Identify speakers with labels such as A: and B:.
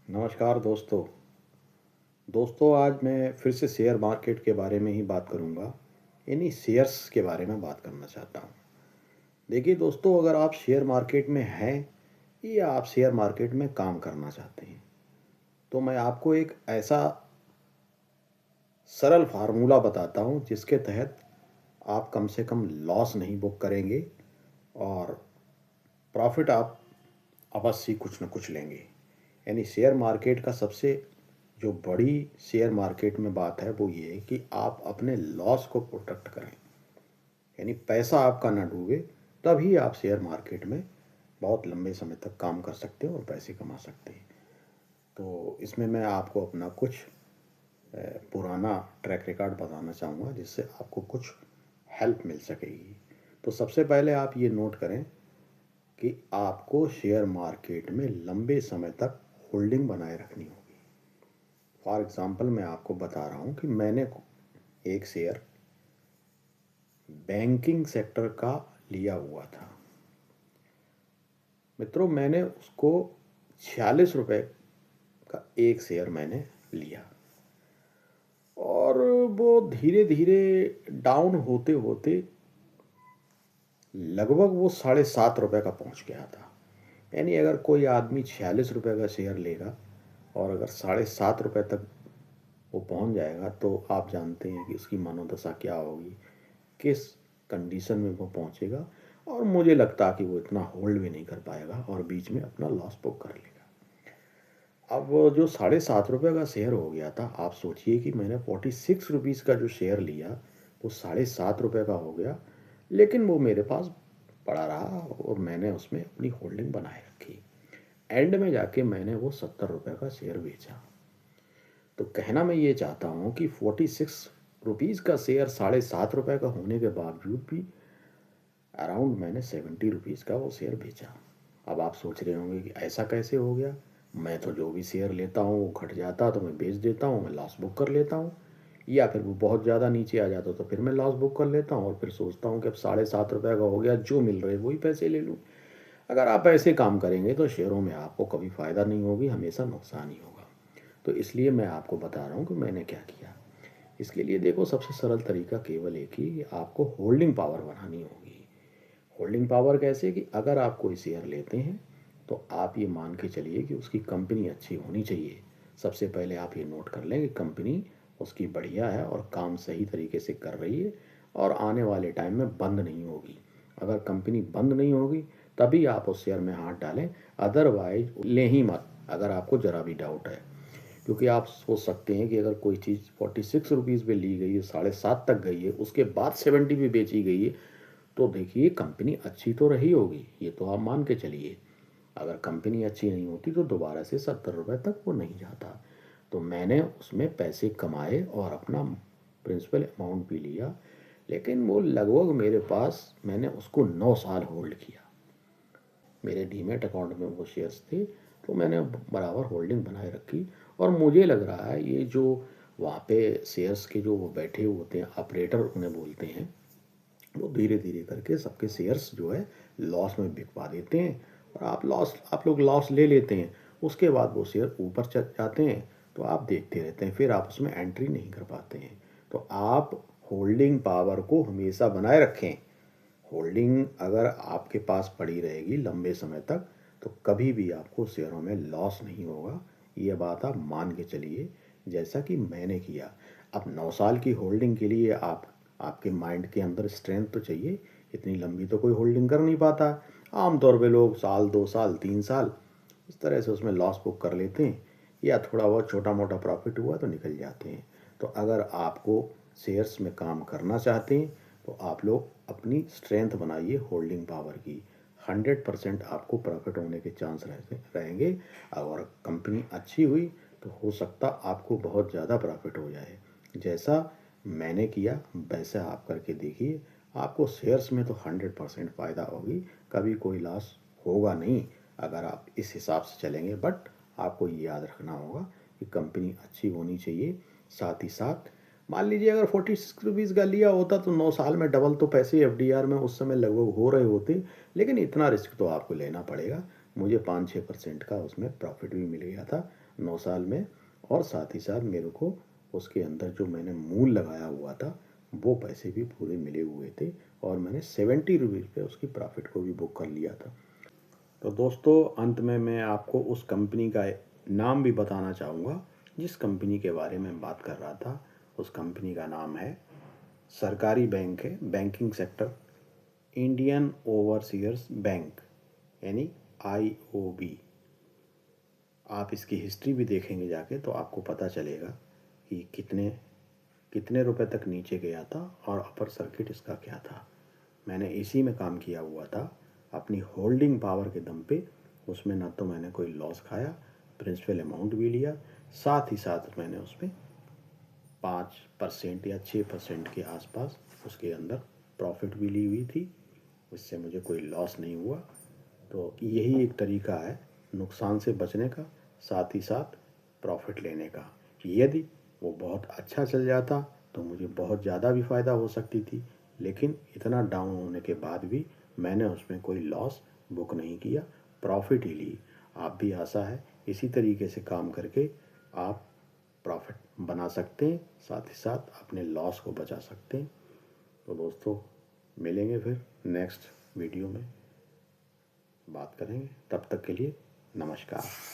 A: नमस्कार दोस्तों। आज मैं फिर से शेयर मार्केट के बारे में ही बात करूंगा। यानी शेयर्स के बारे में बात करना चाहता हूं। देखिए दोस्तों, अगर आप शेयर मार्केट में हैं या आप शेयर मार्केट में काम करना चाहते हैं, तो मैं आपको एक ऐसा सरल फार्मूला बताता हूं जिसके तहत आप कम से कम लॉस नहीं बुक करेंगे और प्रॉफिट आप अवश्य कुछ न कुछ लेंगे। यानी शेयर मार्केट का सबसे जो बड़ी शेयर मार्केट में बात है वो ये है कि आप अपने लॉस को प्रोटेक्ट करें। यानी पैसा आपका ना डूबे, तभी आप शेयर मार्केट में बहुत लंबे समय तक काम कर सकते हो और पैसे कमा सकते हैं। तो इसमें मैं आपको अपना कुछ पुराना ट्रैक रिकॉर्ड बताना चाहूँगा जिससे आपको कुछ हेल्प मिल सकेगी। तो सबसे पहले आप ये नोट करें कि आपको शेयर मार्केट में लंबे समय तक होल्डिंग बनाए रखनी होगी। फॉर एग्ज़ाम्पल मैं आपको बता रहा हूँ कि मैंने एक शेयर बैंकिंग सेक्टर का लिया हुआ था। मित्रों, मैंने उसको 46 रुपये का एक शेयर मैंने लिया और वो धीरे धीरे डाउन होते होते लगभग वो 7.5 रुपये का पहुंच गया था। यानी अगर कोई आदमी 46 रुपये का शेयर लेगा और अगर 7.5 रुपये तक वो पहुंच जाएगा, तो आप जानते हैं कि उसकी मनोदशा क्या होगी, किस कंडीशन में वो पहुंचेगा। और मुझे लगता कि वो इतना होल्ड भी नहीं कर पाएगा और बीच में अपना लॉस बुक कर लेगा। अब वो जो 7.5 रुपये का शेयर हो गया था, आप सोचिए कि मैंने 46 रुपीज़ का जो शेयर लिया वो 7.5 रुपये का हो गया, लेकिन वो मेरे पास पड़ा रहा और मैंने उसमें अपनी होल्डिंग बनाए रखी। एंड में जाके मैंने वो 70 रुपये का शेयर बेचा। तो कहना मैं ये चाहता हूँ कि 46 रुपीज़ का शेयर 7.5 रुपये का होने के बावजूद भी अराउंड मैंने 70 रुपीज़ का वो शेयर बेचा। अब आप सोच रहे होंगे कि ऐसा कैसे हो गया। मैं तो जो भी शेयर लेता हूँ वो घट जाता तो मैं बेच देता हूँ, मैं लॉस बुक कर लेता हूँ, या फिर वो बहुत ज़्यादा नीचे आ जाता तो फिर मैं लॉस बुक कर लेता हूँ और फिर सोचता हूँ कि अब 7.5 रुपये का हो गया, जो मिल रहे वही पैसे ले लूँ। अगर आप ऐसे काम करेंगे तो शेयरों में आपको कभी फ़ायदा नहीं होगी, हमेशा नुकसान ही होगा। तो इसलिए मैं आपको बता रहा हूँ कि मैंने क्या किया। इसके लिए देखो, सबसे सरल तरीका केवल एक ही, कि आपको होल्डिंग पावर बनानी होगी। होल्डिंग पावर कैसे, कि अगर आप कोई शेयर लेते हैं तो आप ये मान के चलिए कि उसकी कंपनी अच्छी होनी चाहिए। सबसे पहले आप ये नोट कर लें कि कंपनी उसकी बढ़िया है और काम सही तरीके से कर रही है और आने वाले टाइम में बंद नहीं होगी। अगर कंपनी बंद नहीं होगी तभी आप उस शेयर में हाथ डालें, अदरवाइज लें ही मत अगर आपको ज़रा भी डाउट है। क्योंकि आप सोच सकते हैं कि अगर कोई चीज़ 46 रुपीज़ पे ली गई है, 7.5 तक गई है, उसके बाद 70 पे बेची गई है, तो देखिए कंपनी अच्छी तो रही होगी, ये तो आप मान के चलिए। अगर कंपनी अच्छी नहीं होती तो दोबारा से 70 रुपये तक वो नहीं जाता। तो मैंने उसमें पैसे कमाए और अपना प्रिंसिपल अमाउंट भी लिया, लेकिन वो लगभग मेरे पास, मैंने उसको 9 साल होल्ड किया। मेरे डीमेट अकाउंट में वो शेयर्स थे, तो मैंने बराबर होल्डिंग बनाए रखी। और मुझे लग रहा है ये जो वहाँ पे शेयर्स के जो वो बैठे होते हैं, ऑपरेटर उन्हें बोलते हैं, वो धीरे धीरे करके सबके शेयर्स जो है लॉस में बिकवा देते हैं और आप लोग लॉस ले लेते हैं। उसके बाद वो शेयर ऊपर चल जाते हैं तो आप देखते रहते हैं, फिर आप उसमें एंट्री नहीं कर पाते हैं। तो आप होल्डिंग पावर को हमेशा बनाए रखें। होल्डिंग अगर आपके पास पड़ी रहेगी लंबे समय तक, तो कभी भी आपको शेयरों में लॉस नहीं होगा। ये बात आप मान के चलिए, जैसा कि मैंने किया। अब 9 साल की होल्डिंग के लिए आपके माइंड के अंदर स्ट्रेंथ तो चाहिए। इतनी लंबी तो कोई होल्डिंग कर नहीं पाता। आमतौर पे लोग साल, 2 साल, 3 साल इस तरह से उसमें लॉस बुक कर लेते हैं, या थोड़ा बहुत छोटा मोटा प्रॉफिट हुआ तो निकल जाते हैं। तो अगर आपको शेयर्स में काम करना चाहते हैं तो आप लोग अपनी स्ट्रेंथ बनाइए होल्डिंग पावर की। 100% आपको प्रॉफिट होने के चांस रहेंगे। अगर कंपनी अच्छी हुई तो हो सकता आपको बहुत ज़्यादा प्रॉफिट हो जाए। जैसा मैंने किया वैसा आप करके देखिए, आपको शेयर्स में तो 100% फ़ायदा होगी, कभी कोई लॉस होगा नहीं अगर आप इस हिसाब से चलेंगे। बट आपको ये याद रखना होगा कि कंपनी अच्छी होनी चाहिए। साथ ही साथ मान लीजिए अगर 46 रुपीज़ का लिया होता तो 9 साल में डबल तो पैसे एफडीआर में उस समय लगभग हो रहे होते, लेकिन इतना रिस्क तो आपको लेना पड़ेगा। मुझे 5-6% का उसमें प्रॉफिट भी मिल गया था 9 साल में। और साथ ही साथ मेरे को उसके अंदर जो मैंने मूल लगाया हुआ था वो पैसे भी पूरे मिले हुए थे, और मैंने 70 रुपीज़ पे उसकी प्रॉफिट को भी बुक कर लिया था। तो दोस्तों, अंत में मैं आपको उस कंपनी का नाम भी बताना चाहूँगा जिस कंपनी के बारे में बात कर रहा था। उस कंपनी का नाम है, सरकारी बैंक है, बैंकिंग सेक्टर, इंडियन ओवरसीयर्स बैंक, यानी IOB। आप इसकी हिस्ट्री भी देखेंगे जाके तो आपको पता चलेगा कि कितने कितने रुपए तक नीचे गया था और अपर सर्किट इसका क्या था। मैंने इसी में काम किया हुआ था, अपनी होल्डिंग पावर के दम पे। उसमें ना तो मैंने कोई लॉस खाया, प्रिंसिपल अमाउंट भी लिया, साथ ही साथ मैंने उसमें 5% या 6% के आसपास उसके अंदर प्रॉफिट भी ली हुई थी। इससे मुझे कोई लॉस नहीं हुआ। तो यही एक तरीका है नुकसान से बचने का, साथ ही साथ प्रॉफिट लेने का। यदि वो बहुत अच्छा चल जाता तो मुझे बहुत ज़्यादा भी फ़ायदा हो सकती थी, लेकिन इतना डाउन होने के बाद भी मैंने उसमें कोई लॉस बुक नहीं किया, प्रॉफिट ही ली। आप भी आशा है इसी तरीके से काम करके आप प्रॉफिट बना सकते हैं, साथ ही साथ अपने लॉस को बचा सकते हैं। तो दोस्तों, मिलेंगे फिर नेक्स्ट वीडियो में, बात करेंगे। तब तक के लिए नमस्कार।